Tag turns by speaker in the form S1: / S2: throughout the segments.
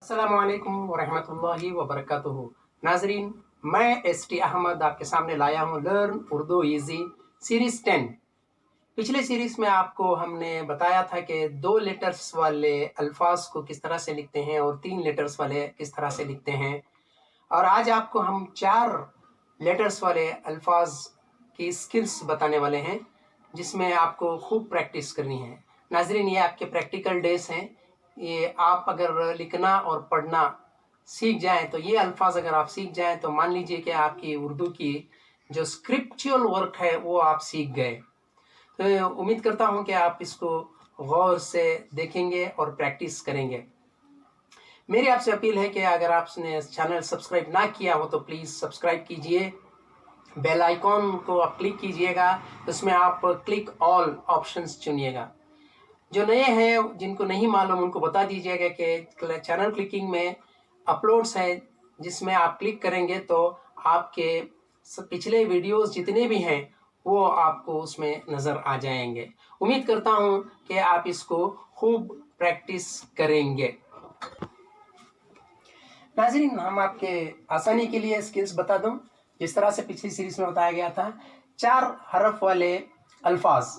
S1: अस्सलामुअलैकुम वरहमतुल्लाहि वबरकातुहू। नाजरीन, मैं एस.टी. अहमद आपके सामने लाया हूँ लर्न उर्दू ईजी सीरीज़ 10। पिछले सीरीज़ में आपको हमने बताया था कि 2 लेटर्स वाले अल्फाज को किस तरह से लिखते हैं और 3 लेटर्स वाले किस तरह से लिखते हैं, और आज आपको हम 4 लेटर्स वाले अल्फाज की स्किल्स बताने वाले हैं जिसमें आपको खूब प्रैक्टिस करनी है। नाजरीन, ये आपके प्रैक्टिकल डेज हैं। ये आप अगर लिखना और पढ़ना सीख जाएं तो ये अल्फाज अगर आप सीख जाएं तो मान लीजिए कि आपकी उर्दू की जो स्क्रिप्चुअल वर्क है वो आप सीख गए। तो उम्मीद करता हूं कि आप इसको गौर से देखेंगे और प्रैक्टिस करेंगे। मेरी आपसे अपील है कि अगर आपने चैनल सब्सक्राइब ना किया हो तो प्लीज़ सब्सक्राइब कीजिए। बेल आइकॉन को आप क्लिक कीजिएगा, उसमें आप क्लिक ऑल ऑप्शंस चुनिएगा। जो नए हैं जिनको नहीं मालूम उनको बता दीजिएगा कि चैनल क्लिकिंग में अपलोड्स है जिसमें आप क्लिक करेंगे तो आपके पिछले वीडियोस जितने भी हैं वो आपको उसमें नज़र आ जाएंगे। उम्मीद करता हूं कि आप इसको खूब प्रैक्टिस करेंगे। नाज़रीन, हम आपके आसानी के लिए स्किल्स बता दूं जिस तरह से पिछली सीरीज में बताया गया था। 4 हरफ वाले अल्फाज,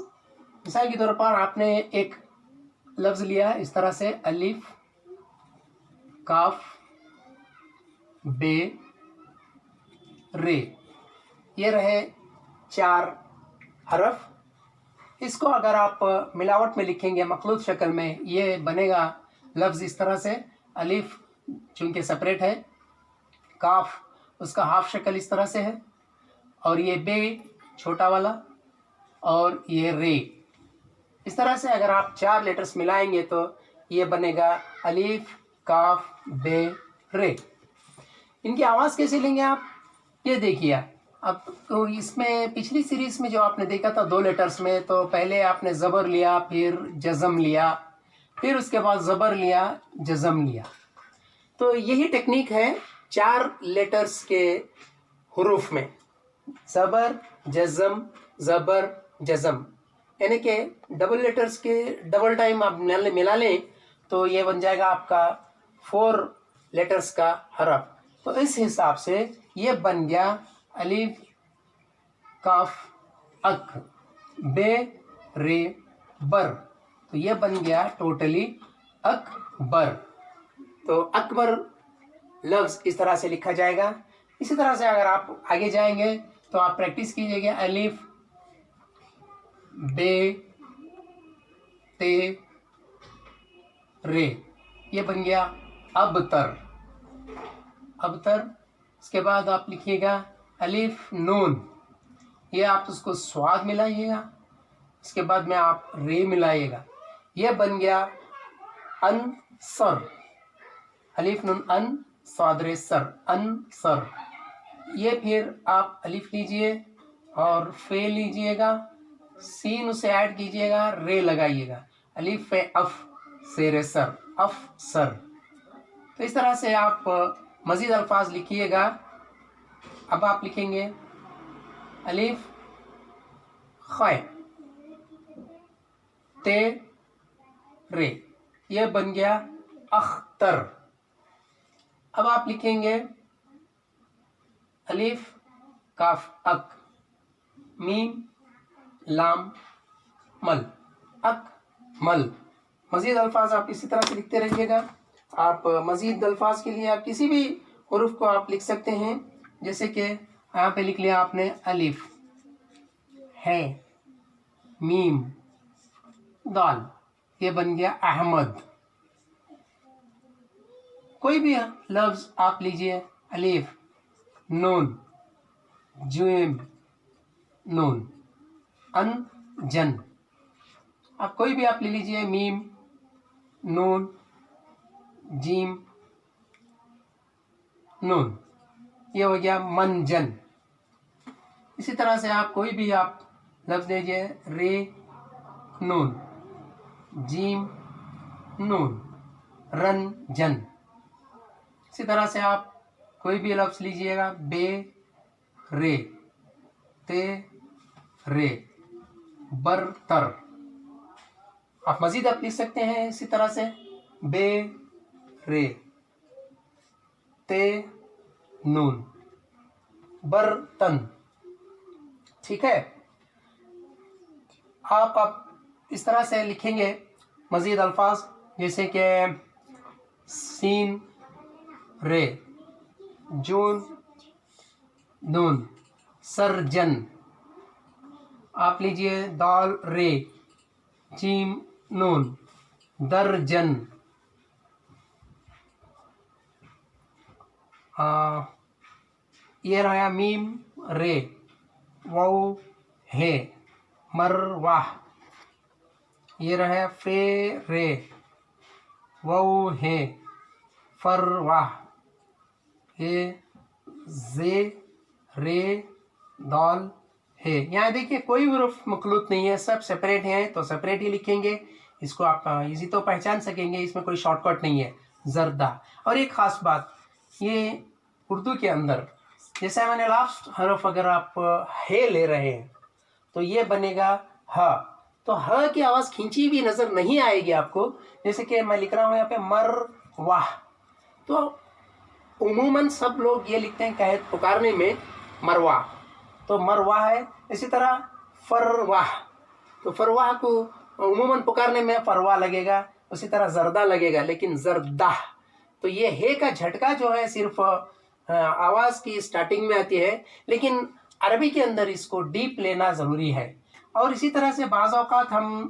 S1: मिसाल के तौर पर आपने एक लफ्ज़ लिया इस तरह से अलिफ, काफ, बे, रे, ये रहे 4 हरफ। इसको अगर आप मिलावट में लिखेंगे मखलूत शक्ल में, ये बनेगा लफ्ज़ इस तरह से। अलिफ चूँकि सेपरेट है, काफ उसका हाफ शक्ल इस तरह से है, और ये बे छोटा वाला, और ये रे। इस तरह से अगर आप 4 लेटर्स मिलाएंगे तो ये बनेगा अलिफ, काफ, बे, रे। इनकी आवाज़ कैसे लेंगे आप, ये देखिए। अब तो इसमें पिछली सीरीज में जो आपने देखा था 2 लेटर्स में, तो पहले आपने ज़बर लिया, फिर जज़म लिया, फिर उसके बाद ज़बर लिया, जज़म लिया। तो यही टेक्निक है 4 लेटर्स के हुरूफ में, ज़बर, जज़म, ज़बर, जज़म, यानी कि डबल लेटर्स के डबल टाइम आप मिला लें तो ये बन जाएगा आपका 4 लेटर्स का हरफ। तो इस हिसाब से ये बन गया अलिफ, काफ, अक, बे, रे, बर। तो ये बन गया टोटली अकबर। तो अकबर लफ्ज़ इस तरह से लिखा जाएगा। इसी तरह से अगर आप आगे जाएंगे तो आप प्रैक्टिस कीजिएगा। अलिफ, बे, ते, रे, ये बन गया अबतर। अबतर। इसके बाद आप लिखिएगा अलिफ, नून, ये आप उसको स्वाद मिलाइएगा, इसके बाद में आप रे मिलाइएगा, यह बन गया अनसर। अलिफ, नून, अन, स्वाद, रे, सर, अनसर। ये फिर आप अलिफ लीजिए और फे लीजिएगा, सीन उसे ऐड कीजिएगा, रे लगाइएगा, अलिफ फे अफ, शेर सर, अफ सर। तो इस तरह से आप मज़ीद अल्फाज लिखिएगा। अब आप लिखेंगे अलिफ, ख़ै, ते, रे, यह बन गया अख्तर। अब आप लिखेंगे अलिफ, काफ, अक, मीम, लाम, मल, अक, मल। मज़ीद अल्फाज आप इसी तरह से लिखते रहिएगा। आप मज़ीद अल्फाज के लिए आप किसी भी हुरूफ को आप लिख सकते हैं, जैसे कि यहाँ पे लिख लिया आपने अलिफ, है, मीम, दाल, ये बन गया अहमद। कोई भी लफ्ज़ आप लीजिए, अलिफ, नून, जुम, नून, अन, जन। आप कोई भी आप ले लीजिए, मीम, नून, जीम, नून, ये हो गया मंजन। इसी तरह से आप कोई भी आप लफ्ज़ लीजिए, रे, नून, जीम, नून, रन, जन। इसी तरह से आप कोई भी लफ्ज़ लीजिएगा, बे, रे, ते, रे, बरतर। आप मज़ीद आप लिख सकते हैं इसी तरह से, बे, रे, ते नून, बर्तन। ठीक है, आप इस तरह से लिखेंगे मज़ीद अल्फाज, जैसे कि सीन रे, जून नून, सर्जन। आप लीजिए दाल रे, जीम नून, दर्जन। ये रहा मीम रे, वाउ है, मरवाह। ये रहा फे रे, वाउ है, फरवाह। ये जे रे, दाल है। यहाँ देखिए कोई हर्फ मखलूत नहीं है, सब सेपरेट हैं, तो सेपरेट ही लिखेंगे। इसको आप इजी तो पहचान सकेंगे, इसमें कोई शॉर्टकट नहीं है। जर्दा। और एक ख़ास बात, ये उर्दू के अंदर जैसे मैंने लास्ट हर्फ अगर आप है ले रहे हैं तो ये बनेगा ह। तो ह की आवाज़ खींची भी नज़र नहीं आएगी आपको। जैसे कि मैं लिख रहा हूँ यहाँ पे मर वाह, तो उमूमन सब लोग ये लिखते हैं कहे पुकारने में मरवाह, तो मरवाह है। इसी तरह फरवाह, तो फरवाह को उमूमन पुकारने में फरवाह लगेगा, उसी तरह जर्दा लगेगा, लेकिन जर्दा। तो ये हे का झटका जो है सिर्फ आवाज़ की स्टार्टिंग में आती है, लेकिन अरबी के अंदर इसको डीप लेना ज़रूरी है। और इसी तरह से बाज़ औक़ात हम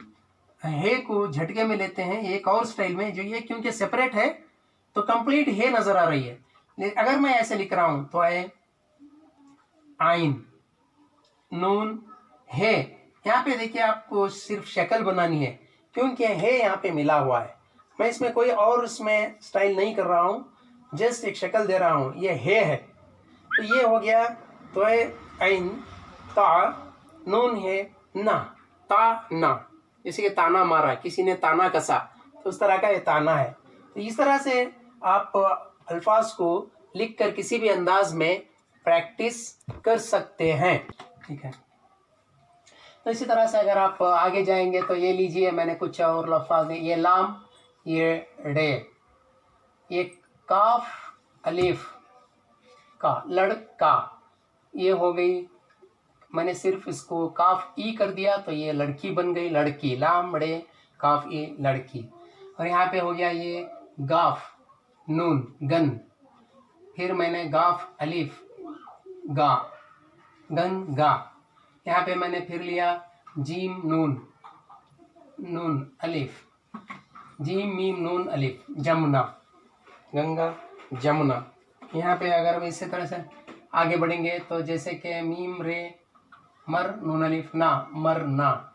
S1: हे को झटके में लेते हैं एक और स्टाइल में, जो ये क्योंकि सेपरेट है तो कंप्लीट हे नज़र आ रही है। अगर मैं ऐसे लिख रहा हूँ तो आइन नून है। यहाँ पे देखिए आपको सिर्फ शक्ल बनानी है, क्योंकि है यहाँ पे मिला हुआ है। मैं इसमें कोई और इसमें स्टाइल नहीं कर रहा हूँ, जस्ट एक शक्ल दे रहा हूँ। ये है, तो ये हो गया। तो आइन ता नून है ना, ता ना, जैसे कि ताना मारा, किसी ने ताना कसा, तो उस तरह का ये ताना है। तो इस तरह से आप अल्फाज को लिख कर किसी भी अंदाज में प्रैक्टिस कर सकते हैं। ठीक है, तो इसी तरह से अगर आप आगे जाएंगे तो ये लीजिए, मैंने कुछ और अल्फाज है। ये लाम, ये डे, ये काफ अलिफ का, लड़का। ये हो गई, मैंने सिर्फ इसको काफ ई कर दिया तो ये लड़की बन गई, लड़की। लाम डे काफ ई, लड़की। और यहाँ पे हो गया ये गाफ नून, गन। फिर मैंने गाफ अलिफ गा, गन गा। यहाँ पे मैंने फिर लिया जीम नून, नून अलिफ, जीम मीम नून अलिफ, जमुना, गंगा जमुना। यहाँ पे अगर हम इसी तरह से आगे बढ़ेंगे तो जैसे कि मीम रे मर नून अलिफ ना, मरना।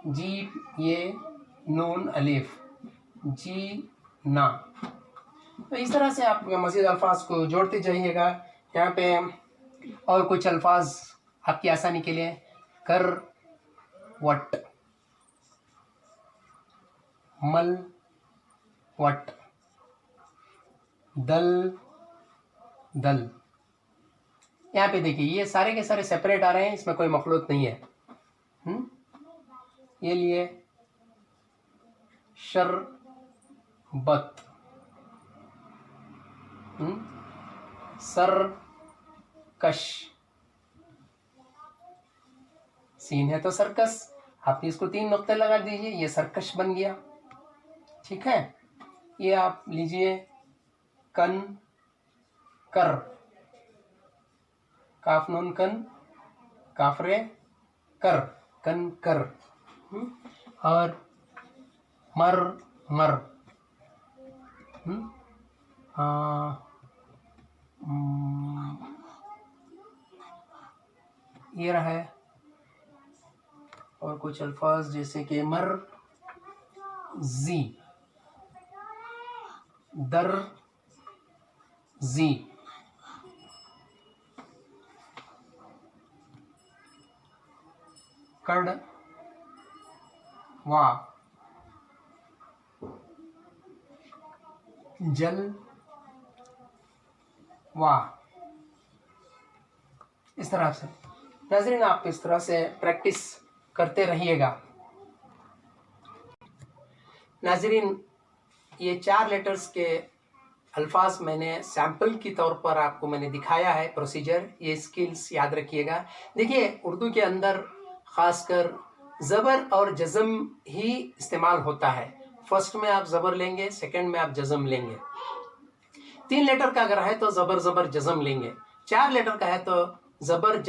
S1: जी ये नून अलिफ, जी ना। तो इस तरह से आप मज़ीद अल्फाज को जोड़ते जाइएगा। यहाँ पे और कुछ अल्फाज आपकी आसानी के लिए, कर वट, मल वट, दल दल। यहाँ पे देखिए ये सारे के सारे सेपरेट आ रहे हैं, इसमें कोई मखलूत नहीं है। ये लिए शरबत, सरकश, सीन है तो सर्कस, आप इसको 3 नुक्ते लगा दीजिए, ये सर्कश बन गया। ठीक है, ये आप लीजिए कन कर, काफ नून कन, काफरे कर, कन कर। और मर मर, ये रहा है। और कुछ अल्फाज जैसे कि मर जी, दर जी, कड़ वा, जल वाह। इस तरह से नाज़रीन आप इस तरह से प्रैक्टिस करते रहिएगा। नाज़रीन ये 4 लेटर्स के अल्फाज मैंने सैम्पल की तौर पर आपको मैंने दिखाया है प्रोसीजर, ये स्किल्स याद रखिएगा। देखिए उर्दू के अंदर ख़ासकर ज़बर और जज़म ही इस्तेमाल होता है। फर्स्ट में आप ज़बर लेंगे, सेकंड में आप जज़म लेंगे। 3 लेटर का अगर है तो ज़बर ज़बर जज़म लेंगे, 4 लेटर का है तो ज़बर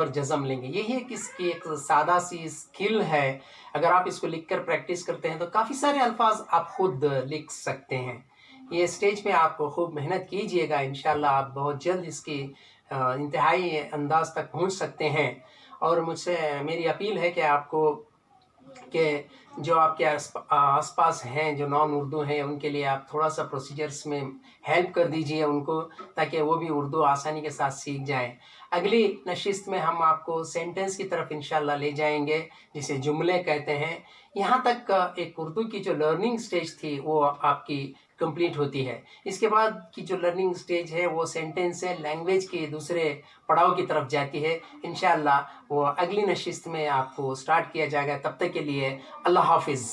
S1: जज़म लेंगे। यही एक इसकी एक सादा सी स्किल है। अगर आप इसको लिखकर प्रैक्टिस करते हैं तो काफ़ी सारे अल्फाज आप खुद लिख सकते हैं। ये स्टेज में आप खूब मेहनत कीजिएगा, इंशाल्लाह आप बहुत जल्द इसकी इंतहाई अंदाज तक पहुंच सकते हैं। और मुझसे मेरी अपील है कि आपको कि जो आपके आसपास हैं जो नॉन उर्दू हैं उनके लिए आप थोड़ा सा प्रोसीजर्स में हेल्प कर दीजिए उनको, ताकि वो भी उर्दू आसानी के साथ सीख जाएं। अगली नशिस्त में हम आपको सेंटेंस की तरफ इंशाल्लाह ले जाएंगे, जिसे जुमले कहते हैं। यहाँ तक एक उर्दू की जो लर्निंग स्टेज थी वो आपकी कंप्लीट होती है। इसके बाद की जो लर्निंग स्टेज है वो सेंटेंस है, लैंग्वेज के दूसरे पड़ाव की तरफ जाती है। इंशाल्लाह वो अगली नशिस्त में आपको स्टार्ट किया जाएगा। तब तक के लिए अल्लाह हाफिज़।